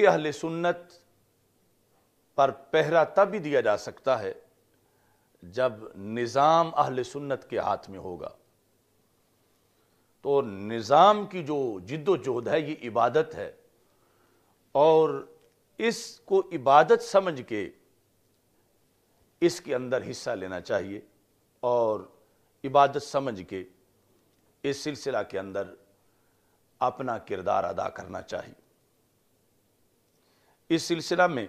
کہ اہل سنت پر پہرا تب ہی دیا جا سکتا ہے جب نظام اہل سنت کے ہاتھ میں ہوگا۔ تو نظام کی جو جد و جہد ہے یہ عبادت ہے، اور اس کو عبادت سمجھ کے اس کے اندر حصہ لینا چاہیے، اور عبادت سمجھ کے اس سلسلہ کے اندر اپنا کردار ادا کرنا چاہیے۔ اس سلسلہ میں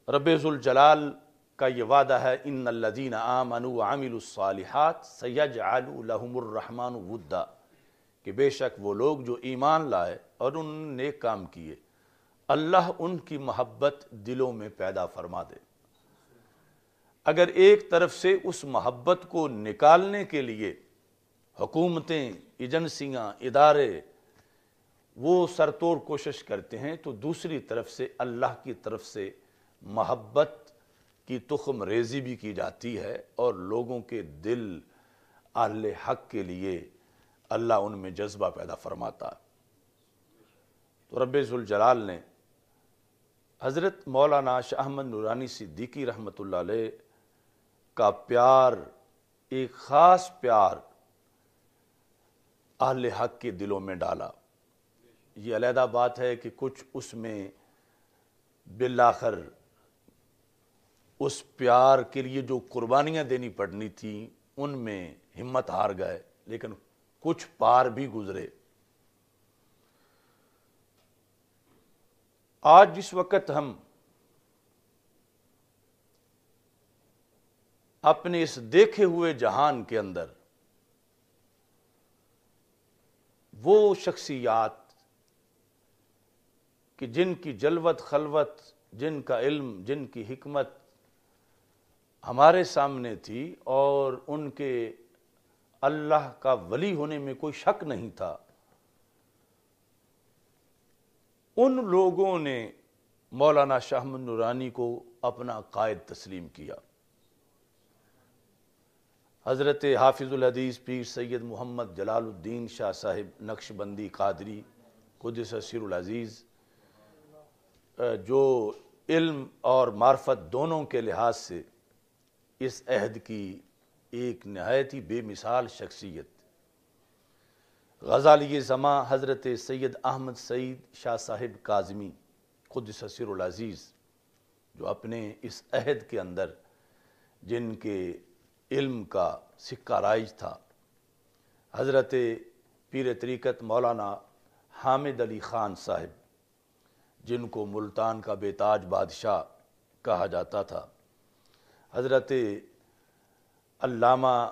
رب ذوالجلال کا یہ وعدہ ہے، ان الذین آمنوا وعملوا الصالحات سیجعل لهم الرحمن ودا، کہ بے شک وہ لوگ جو ایمان لائے اور انہوں نے نیک کام کیے، اللہ ان کی محبت دلوں میں پیدا فرما دے۔ اگر ایک طرف سے اس محبت کو نکالنے کے لیے حکومتیں، ایجنسیاں، ادارے وہ سرتوڑ کوشش کرتے ہیں، تو دوسری طرف سے اللہ کی طرف سے محبت کی تخم ریزی بھی کی جاتی ہے، اور لوگوں کے دل اہل حق کے لیے اللہ ان میں جذبہ پیدا فرماتا ہے۔ تو رب ذوالجلال نے حضرت مولانا شاہ احمد نورانی صدیقی رحمۃ اللہ علیہ کا پیار، ایک خاص پیار اہل حق کے دلوں میں ڈالا۔ یہ علیحدہ بات ہے کہ کچھ اس میں بالآخر اس پیار کے لیے جو قربانیاں دینی پڑنی تھیں ان میں ہمت ہار گئے، لیکن کچھ پار بھی گزرے۔ آج جس وقت ہم اپنے اس دیکھے ہوئے جہان کے اندر وہ شخصیات کہ جن کی جلوت خلوت، جن کا علم، جن کی حکمت ہمارے سامنے تھی، اور ان کے اللہ کا ولی ہونے میں کوئی شک نہیں تھا، ان لوگوں نے مولانا شاہ احمد نورانی کو اپنا قائد تسلیم کیا۔ حضرت حافظ الحدیث پیر سید محمد جلال الدین شاہ صاحب نقشبندی قادری قدس سر العزیز، جو علم اور معرفت دونوں کے لحاظ سے اس عہد کی ایک نہایت ہی بے مثال شخصیت، غزالی زماں حضرت سید احمد سعید شاہ صاحب کاظمی قدس سر العزیز، جو اپنے اس عہد کے اندر جن کے علم کا سکہ رائج تھا، حضرت پیر طریقت مولانا حامد علی خان صاحب، جن کو ملتان کا بے تاج بادشاہ کہا جاتا تھا، حضرت علامہ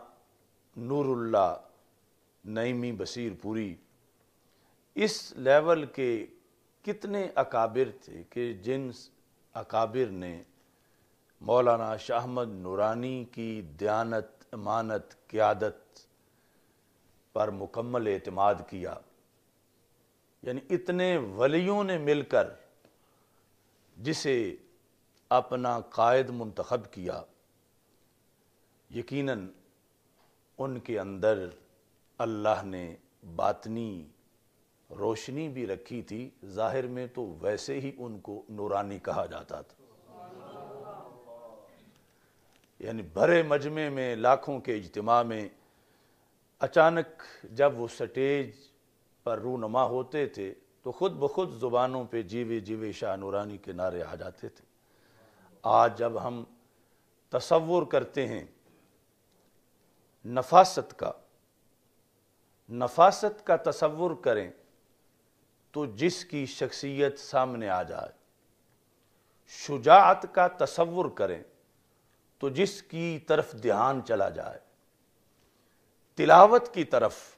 نور اللہ نعیمی بصیر پوری، اس لیول کے کتنے اکابر تھے کہ جن اکابر نے مولانا شاہ احمد نورانی کی دیانت، امانت، قیادت پر مکمل اعتماد کیا۔ یعنی اتنے ولیوں نے مل کر جسے اپنا قائد منتخب کیا، یقیناً ان کے اندر اللہ نے باطنی روشنی بھی رکھی تھی، ظاہر میں تو ویسے ہی ان کو نورانی کہا جاتا تھا۔ یعنی بھرے مجمع میں، لاکھوں کے اجتماع میں اچانک جب وہ سٹیج پر رونما ہوتے تھے تو خود بخود زبانوں پہ جیوے جیوے شاہ نورانی کے نعرے آ جاتے تھے۔ آج جب ہم تصور کرتے ہیں نفاست کا تصور کریں تو جس کی شخصیت سامنے آ جائے، شجاعت کا تصور کریں تو جس کی طرف دھیان چلا جائے، تلاوت کی طرف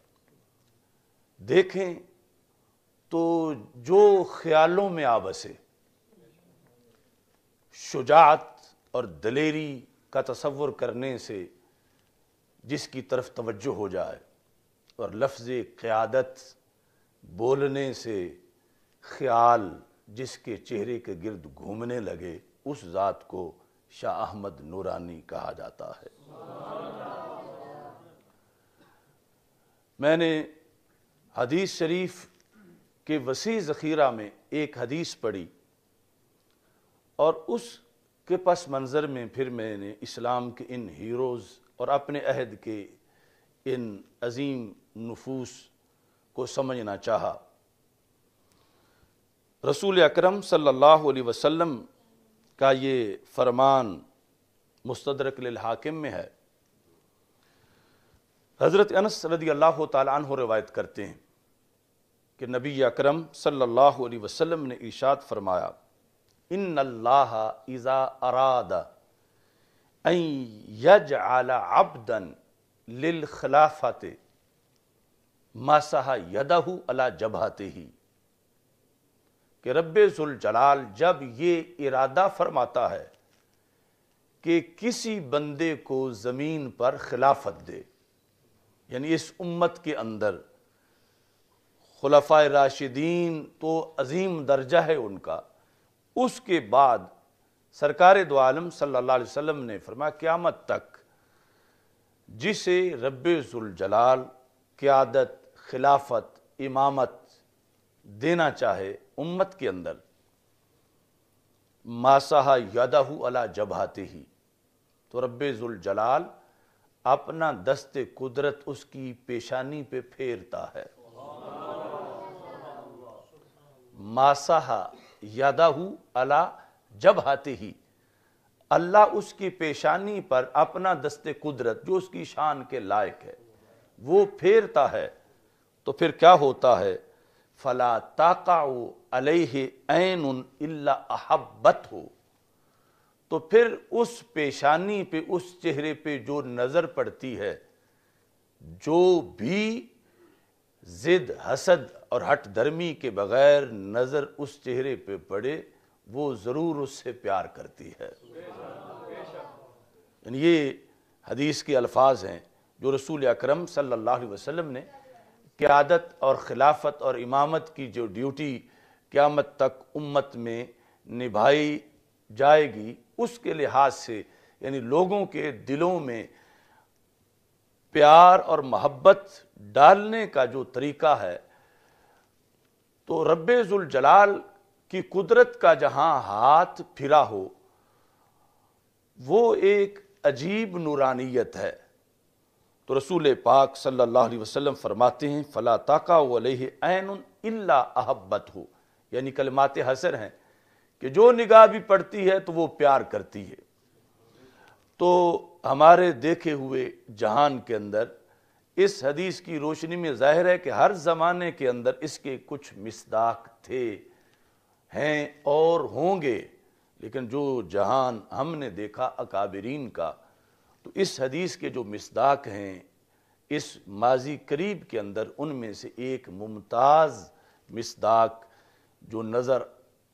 دیکھیں تو جو خیالوں میں آ بسے، شجاعت اور دلیری کا تصور کرنے سے جس کی طرف توجہ ہو جائے، اور لفظ قیادت بولنے سے خیال جس کے چہرے کے گرد گھومنے لگے، اس ذات کو شاہ احمد نورانی کہا جاتا ہے۔ میں نے حدیث شریف کہ وسیع ذخیرہ میں ایک حدیث پڑھی اور اس کے پس منظر میں پھر میں نے اسلام کے ان ہیروز اور اپنے عہد کے ان عظیم نفوس کو سمجھنا چاہا۔ رسول اکرم صلی اللہ علیہ وسلم کا یہ فرمان مستدرک للحاکم میں ہے۔ حضرت انس رضی اللہ تعالیٰ عنہ روایت کرتے ہیں کہ نبی اکرم صلی اللہ علیہ وسلم نے ارشاد فرمایا، ان اللہ اذا اراد ان یجعل عبدا للخلافت مسح یدہ علی جبہتہ، کہ رب ذوالجلال جب یہ ارادہ فرماتا ہے کہ کسی بندے کو زمین پر خلافت دے، یعنی اس امت کے اندر خلفائے راشدین تو عظیم درجہ ہے ان کا، اس کے بعد سرکار دو عالم صلی اللہ علیہ وسلم نے فرمایا قیامت تک جسے رب ذوالجلال قیادت، خلافت، امامت دینا چاہے امت کے اندر، مسح یدہ علی جبہتہ، تو رب ذوالجلال اپنا دست قدرت اس کی پیشانی پہ پھیرتا ہے۔ مسح یدہ علی جبہتہ، اللہ اس کی پیشانی پر اپنا دست قدرت جو اس کی شان کے لائق ہے وہ پھیرتا ہے، تو پھر کیا ہوتا ہے؟ فلا تقع علیہ عین الا احبتہ، تو پھر اس پیشانی پہ، اس چہرے پہ جو نظر پڑتی ہے، جو بھی ضد، حسد اور ہٹ درمی کے بغیر نظر اس چہرے پہ پڑے وہ ضرور اس سے پیار کرتی ہے۔ یعنی یہ حدیث کے الفاظ ہیں جو رسول اکرم صلی اللہ علیہ وسلم نے قیادت اور خلافت اور امامت کی جو ڈیوٹی قیامت تک امت میں نبھائی جائے گی اس کے لحاظ سے، یعنی لوگوں کے دلوں میں پیار اور محبت ڈالنے کا جو طریقہ ہے، تو رب ذوالجلال کی قدرت کا جہاں ہاتھ پھرا ہو وہ ایک عجیب نورانیت ہے۔ تو رسول پاک صلی اللہ علیہ وسلم فرماتے ہیں فلا تقع علیہ عین الا احبتہ، یعنی کلمات حصر ہیں کہ جو نگاہ بھی پڑتی ہے تو وہ پیار کرتی ہے۔ تو ہمارے دیکھے ہوئے جہان کے اندر اس حدیث کی روشنی میں ظاہر ہے کہ ہر زمانے کے اندر اس کے کچھ مصداق تھے، ہیں اور ہوں گے، لیکن جو جہان ہم نے دیکھا اکابرین کا، تو اس حدیث کے جو مصداق ہیں اس ماضی قریب کے اندر، ان میں سے ایک ممتاز مصداق جو نظر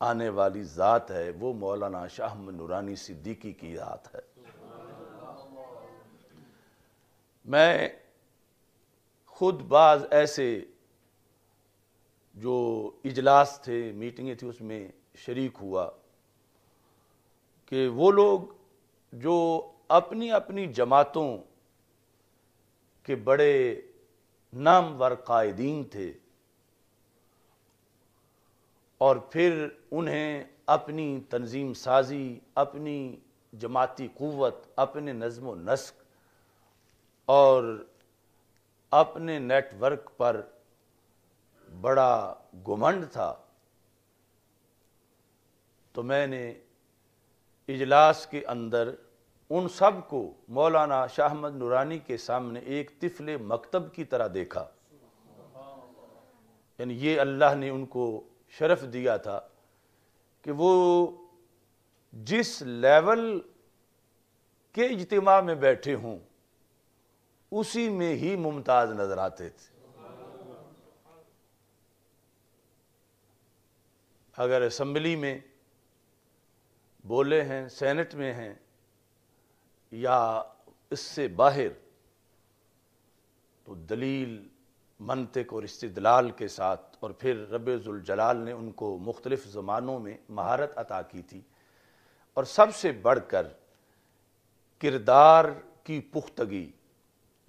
آنے والی ذات ہے وہ مولانا شاہ احمد نورانی صدیقی کی ذات ہے۔ میں خود بعض ایسے جو اجلاس تھے، میٹنگیں تھی، اس میں شریک ہوا کہ وہ لوگ جو اپنی اپنی جماعتوں کے بڑے نامور قائدین تھے اور پھر انہیں اپنی تنظیم سازی، اپنی جماعتی قوت، اپنے نظم و نسق اور اپنے نیٹ ورک پر بڑا گھمنڈ تھا، تو میں نے اجلاس کے اندر ان سب کو مولانا شاہ احمد نورانی کے سامنے ایک طفل مکتب کی طرح دیکھا۔ یعنی یہ اللہ نے ان کو شرف دیا تھا کہ وہ جس لیول کے اجتماع میں بیٹھے ہوں اسی میں ہی ممتاز نظر آتے تھے۔ اگر اسمبلی میں بولے ہیں، سینٹ میں ہیں یا اس سے باہر، تو دلیل، منطق اور استدلال کے ساتھ، اور پھر رب ذوالجلال نے ان کو مختلف زمانوں میں مہارت عطا کی تھی، اور سب سے بڑھ کر کردار کی پختگی،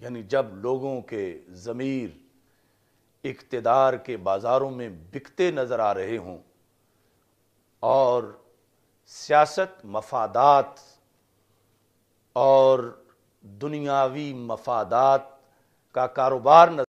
یعنی جب لوگوں کے ضمیر اقتدار کے بازاروں میں بکتے نظر آ رہے ہوں اور سیاست مفادات اور دنیاوی مفادات کا کاروبار نظر